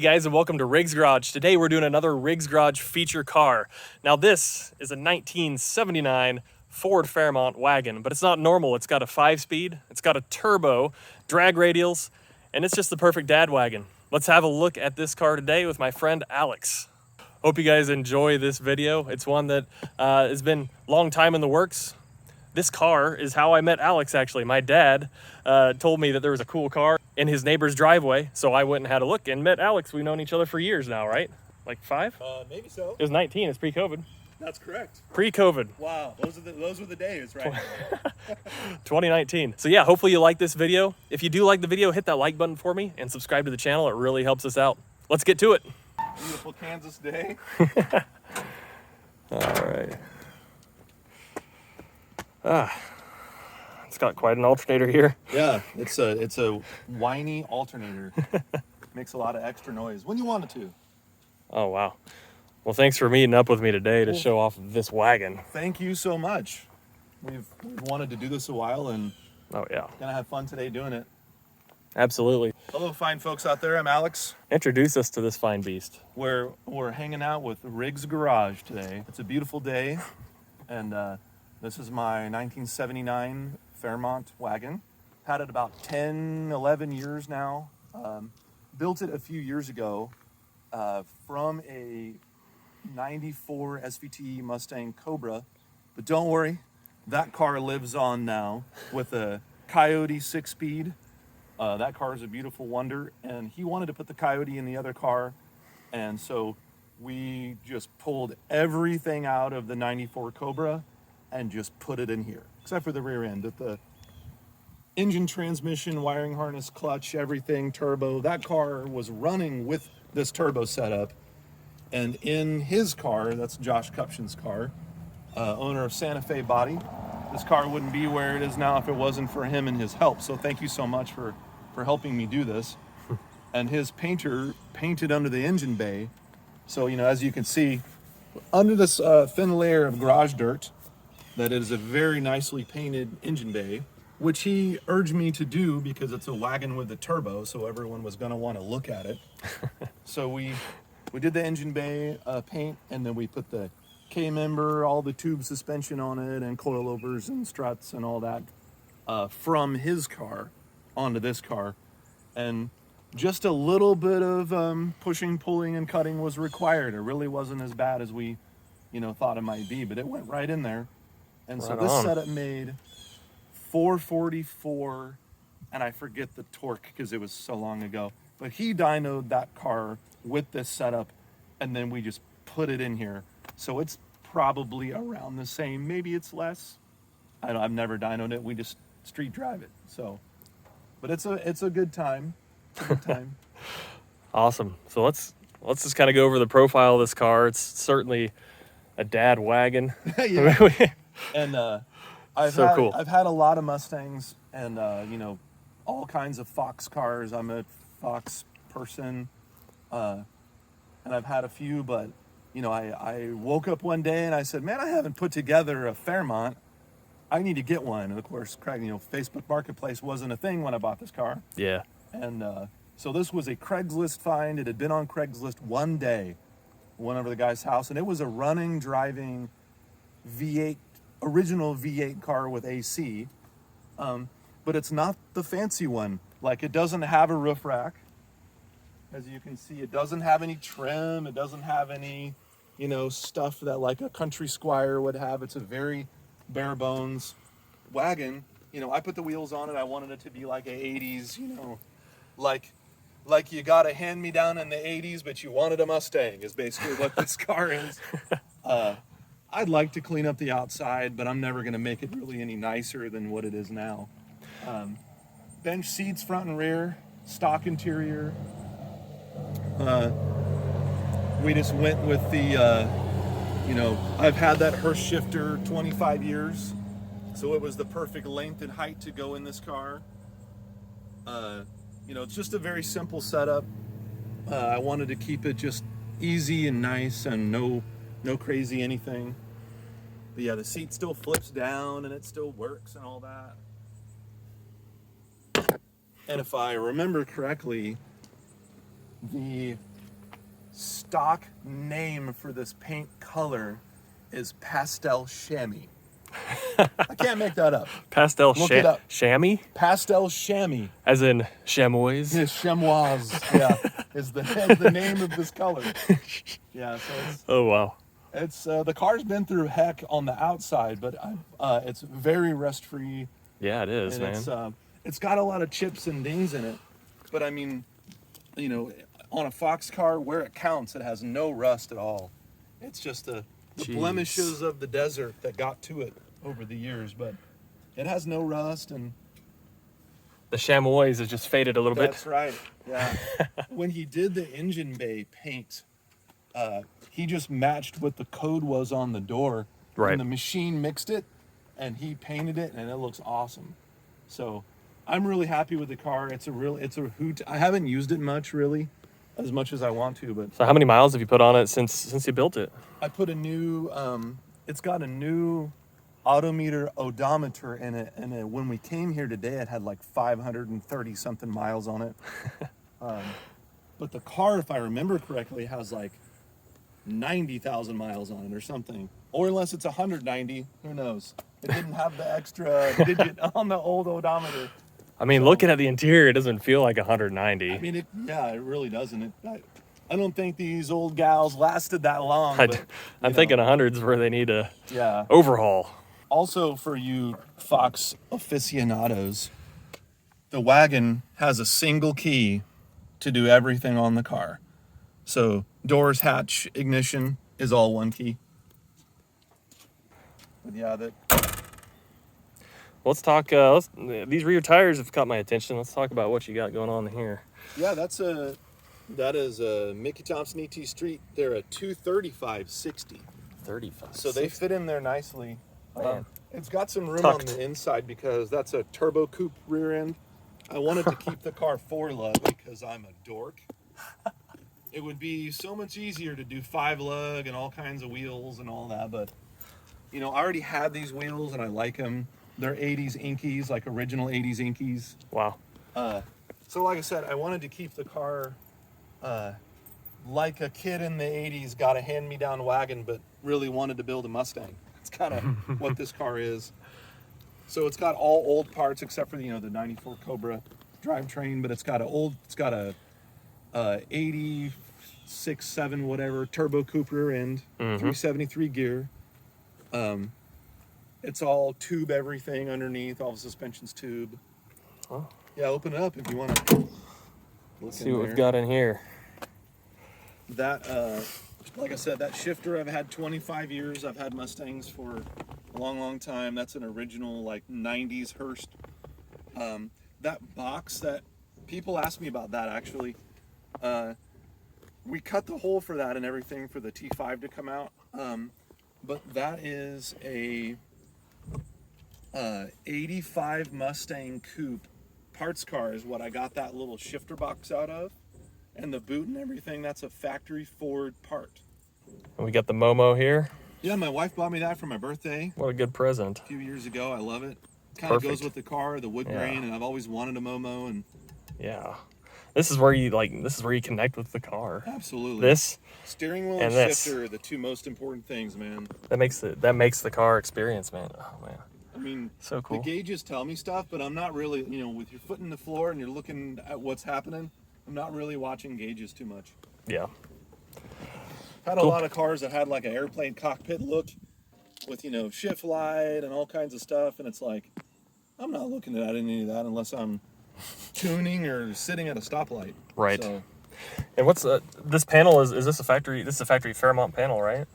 guys, and welcome to Riggs Garage. Today we're doing another Riggs Garage feature car. Now this is a 1979 Ford Fairmont wagon, but it's not normal. It's got a 5-speed, it's got a turbo, drag radials, and it's just the perfect dad wagon. Let's have a look at this car today with my friend Alex. Hope you guys enjoy this video. It's one that has been a long time in the works. This car is how I met Alex, actually. My dad told me that there was a cool car in his neighbor's driveway, so I went and had a look and met Alex. We've known each other for years now, right? Like 5? Maybe so. It was 19, it's pre-COVID. That's correct. Pre-COVID. Wow, those were the days, right? 2019. So yeah, hopefully you like this video. If you do like the video, hit that like button for me and subscribe to the channel. It really helps us out. Let's get to it. Beautiful Kansas day. All right. It's got quite an alternator here. Yeah, it's a whiny alternator. Makes a lot of extra noise when you want it to. Oh, wow. Well, thanks for meeting up with me today to show off this wagon. Thank you so much. We've wanted to do this a while and oh yeah, gonna have fun today doing it. Absolutely. Hello, fine folks out there. I'm Alex. Introduce us to this fine beast. We're hanging out with Riggs Garage today. It's a beautiful day, and this is my 1979 Fairmont wagon. Had it about 10, 11 years now. Built it a few years ago from a 94 SVT Mustang Cobra. But don't worry, that car lives on now with a Coyote 6-speed. That car is a beautiful wonder, and he wanted to put the Coyote in the other car, and so we just pulled everything out of the 94 Cobra and just put it in here, except for the rear end. The engine, transmission, wiring harness, clutch, everything, turbo. That car was running with this turbo setup. And in his car, that's Josh Cupshin's car, owner of Santa Fe Body, this car wouldn't be where it is now if it wasn't for him and his help. So thank you so much for helping me do this. And his painter painted under the engine bay. So, you know, as you can see, under this thin layer of garage dirt, that is a very nicely painted engine bay, which he urged me to do because it's a wagon with a turbo, so everyone was gonna wanna look at it. So we did the engine bay paint, and then we put the K-member, all the tube suspension on it, and coilovers and struts and all that from his car onto this car. And just a little bit of pushing, pulling, and cutting was required. It really wasn't as bad as we, thought it might be, but it went right in there. And so this setup made 444, and I forget the torque because it was so long ago, but he dynoed that car with this setup, and then we just put it in here. So it's probably around the same, maybe it's less. I've never dynoed it, we just street drive it. So, but it's a good time. It's a good time. Awesome. So let's just kind of go over the profile of this car. It's certainly a dad wagon. Yeah. And I've had a lot of Mustangs and all kinds of Fox cars. I'm a Fox person, and I've had a few, but I woke up one day and I said, man, I haven't put together a Fairmont. I need to get one. And of course, Craig, Facebook Marketplace wasn't a thing when I bought this car. Yeah. And so this was a Craigslist find. It had been on Craigslist one day. Went over to the guy's house, and it was a running, driving V8, original V8 car with AC, but it's not the fancy one. Like, it doesn't have a roof rack. As you can see, it doesn't have any trim. It doesn't have any, stuff that like a Country Squire would have. It's a very bare bones wagon. I put the wheels on it. I wanted it to be like a 80s, like you got a hand-me-down in the 80s, but you wanted a Mustang is basically what this car is. I'd like to clean up the outside, but I'm never going to make it really any nicer than what it is now. Bench seats, front and rear, stock interior. We just went with the, I've had that Hearst shifter 25 years, so it was the perfect length and height to go in this car. It's just a very simple setup. I wanted to keep it just easy and nice and no crazy anything. But yeah, the seat still flips down and it still works and all that. And if I remember correctly, the stock name for this paint color is pastel chamois. I can't make that up. Pastel Look it up. chamois? Pastel chamois. As in chamois? Yes, chamois. Yeah, is the name of this color. Yeah, so Oh, wow. it's the car's been through heck on the outside, but it's very rust free. Yeah, it is, And man. it's got a lot of chips and dings in it, but I mean, you know, on a Fox car where it counts, it has no rust at all. It's just the Jeez. blemishes of the desert that got to it over the years, but it has no rust. And The chamois has just faded a little that's bit. right. Yeah. When he did the engine bay paint, he just matched what the code was on the door. Right. And the machine mixed it, and he painted it, and it looks awesome. So I'm really happy with the car. It's a hoot. I haven't used it much, really, as much as I want to, but So how many miles have you put on it since you built it? I put a new, it's got a new odometer in it, and when we came here today, it had like 530 something miles on it. But the car, if I remember correctly, has like 90,000 miles on it or something. Or unless it's 190, who knows? It didn't have the extra digit on the old odometer. I mean, looking at the interior, it doesn't feel like 190. I mean, it really doesn't. I don't think these old gals lasted that long. But, I'm thinking 100's where they need a yeah. overhaul. Also, for you Fox aficionados, the Wagon has a single key to do everything on the car. So doors, hatch, ignition is all one key. But yeah, Let's talk. These rear tires have caught my attention. Let's talk about what you got going on here. yeah, that is a Mickey Thompson ET Street. They're a 235/60. 35. So they fit in there nicely. Man. It's got some room Tucked. on the inside because that's a turbo coupe rear end. I wanted to keep the car 4-lug because I'm a dork. It would be so much easier to do 5-lug and all kinds of wheels and all that, but you know, I already have these wheels and I like them. They're 80s Inkies, like original 80s Inkies. Wow. So like I said, I wanted to keep the car like a kid in the 80s got a hand-me-down wagon, but really wanted to build a Mustang. It's kind of what this car is. So it's got all old parts except for the 94 Cobra drivetrain, but it's got a 86, 7, whatever turbo coupe rear end, 373 gear. It's all tube everything underneath, all the suspension's tube. Oh. Yeah, open it up if you want to. Let's see what we've got in here. That, like I said, that shifter I've had 25 years. I've had Mustangs for a long, long time. That's an original, like, 90s Hearst. That box that, people ask me about that, actually. We cut the hole for that and everything for the T5 to come out. But that is a 85 Mustang Coupe parts car is what I got that little shifter box out of. And the boot and everything, that's a factory Ford part. And we got the Momo here. Yeah, my wife bought me that for my birthday What a good present. a few years ago. I love it. Kind of Perfect. goes with the car, the wood grain, and I've always wanted a Momo, and Yeah. This is where you connect with the car. absolutely. This Steering wheel and and this. shifter are the two most important things, man. that makes the car experience, man. Oh man. I mean, So cool. the gauges tell me stuff, but I'm not really, with your foot in the floor and you're looking at what's happening, I'm not really watching gauges too much. Yeah. Had a lot of cars that had like an airplane cockpit look with, shift light and all kinds of stuff, and it's like, I'm not looking at any of that unless I'm tuning or sitting at a stoplight. Right. So, And what's this panel is this a factory? This is a factory Fairmont panel, right?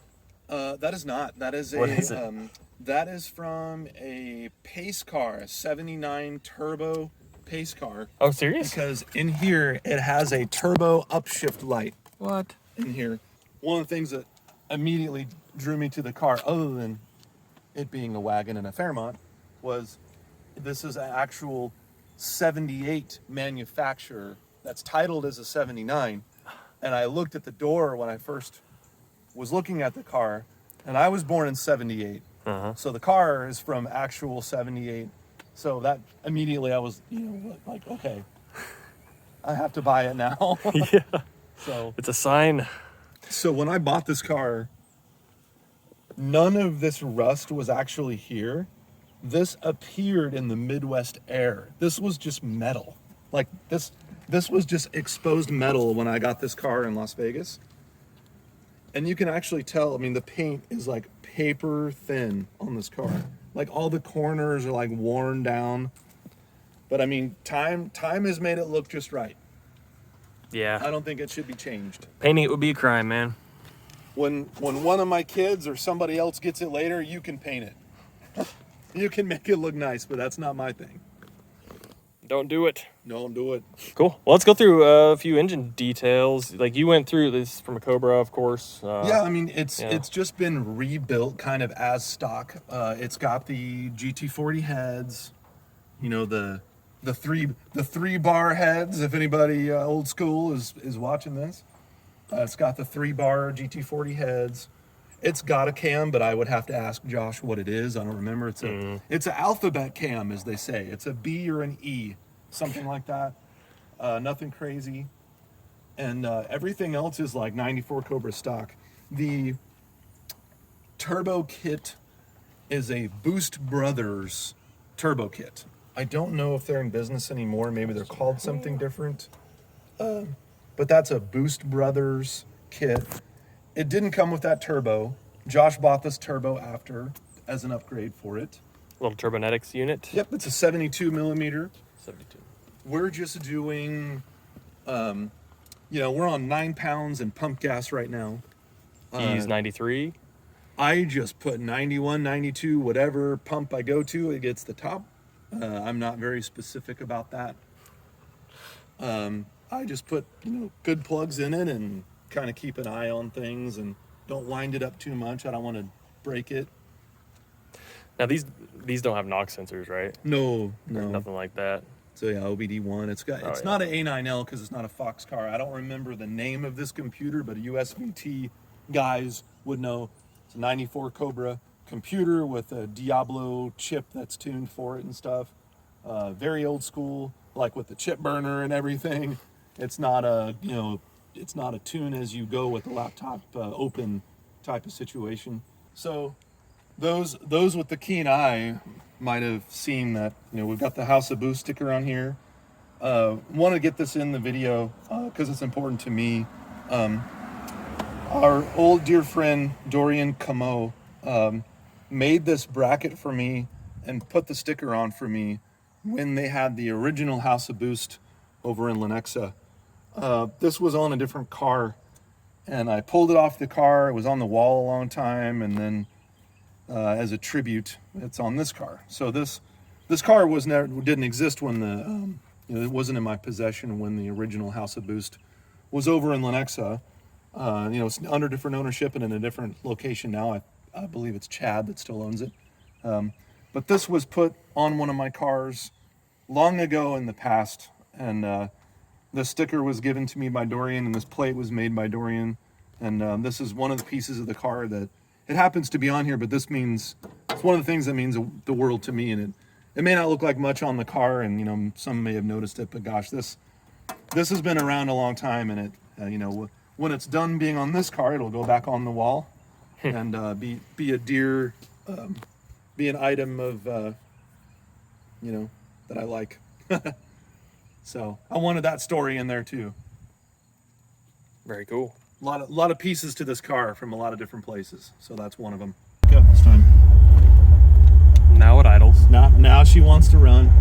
that is not. That is What is it? That is from a pace car, a 79 turbo pace car. Oh, serious? Because in here it has a turbo upshift light What? in here. One of the things that immediately drew me to the car, other than it being a Wagon and a Fairmont, was this is an actual 78 manufacturer that's titled as a 79. And I looked at the door when I first was looking at the car, and I was born in 78. So the car is from actual 78. So that immediately I was, like, okay, I have to buy it now. Yeah. So It's a sign So when I bought this car, none of this rust was actually here. This appeared in the Midwest air. This was just metal. Like this was just exposed metal when I got this car in Las Vegas. And you can actually tell, I mean, the paint is like paper thin on this car. Like all the corners are like worn down. But I mean, time has made it look just right. Yeah. I don't think it should be changed. Painting it would be a crime, man. When one of my kids or somebody else gets it later, you can paint it. You can make it look nice, but that's not my thing. Don't do it. Don't do it. Cool. Well, let's go through a few engine details. Like you went through this from a Cobra, of course. Yeah, I mean it's just been rebuilt kind of as stock. It's got the GT40 heads, you know, the three bar heads. If anybody old school is watching this, it's got the 3-bar GT40 heads. It's got a cam, but I would have to ask Josh what it is. I don't remember. It's an alphabet cam, as they say. It's a B or an E, something like that. Nothing crazy. And everything else is like 94 Cobra stock. The turbo kit is a Boost Brothers turbo kit. I don't know if they're in business anymore. Maybe they're called something different. But that's a Boost Brothers kit. It didn't come with that turbo. Josh bought this turbo after as an upgrade for it. Little Turbonetics unit. Yep, it's a 72 millimeter. 72. We're just doing, you know, we're on 9 pounds and pump gas right now. He's 93. I just put 91, 92, whatever pump I go to, it gets the top. I'm not very specific about that. I just put, you know, good plugs in it and kind of keep an eye on things and don't wind it up too much. I don't want to break it. Now these don't have knock sensors, right? No. Nothing like that. So yeah, OBD1. It's not an A9L because it's not a Fox car. I don't remember the name of this computer, but USVT guys would know. It's a 94 Cobra computer with a Diablo chip that's tuned for it and stuff. Very old school, like with the chip burner and everything. It's not a, you know, it's not a tune as you go with the laptop open type of situation. So those with the keen eye might have seen that, you know, we've got the House of Boost sticker on here. Want to get this in the video because it's important to me. Our old dear friend Dorian Camo made this bracket for me and put the sticker on for me when they had the original House of Boost over in Lenexa. This was on a different car, and I pulled it off the car. It was on the wall a long time, and then as a tribute, it's on this car. So this car didn't exist when you know, it wasn't in my possession when the original House of Boost was over in Lenexa. You know, it's under different ownership and in a different location now. I believe it's Chad that still owns it. But this was put on one of my cars long ago in the past, and the sticker was given to me by Dorian, and this plate was made by Dorian. And this is one of the pieces of the car that it happens to be on here, but it's one of the things that means the world to me. And it may not look like much on the car, and you know, some may have noticed it, but gosh, this has been around a long time, and it, you know, when it's done being on this car, it'll go back on the wall and be a dear, be an item of, you know, that I like. So I wanted that story in there too. Very cool. A lot of pieces to this car from a lot of different places. So that's one of them. Go, this time. Now it idles. Now she wants to run.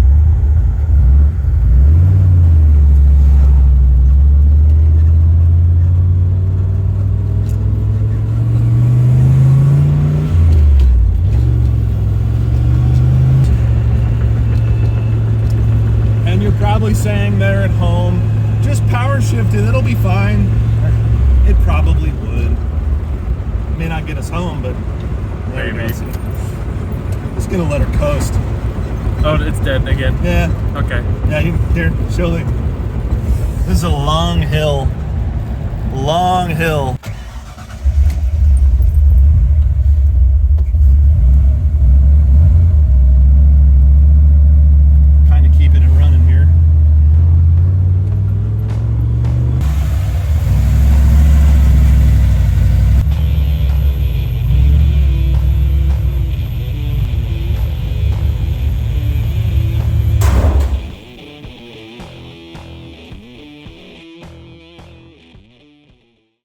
And you're probably saying there at home, just power shift it, it'll be fine. It probably would. May not get us home, but maybe. Just gonna let her coast. Oh, it's dead again. Yeah. Okay. Yeah, here, show it. This is a long hill. Long hill.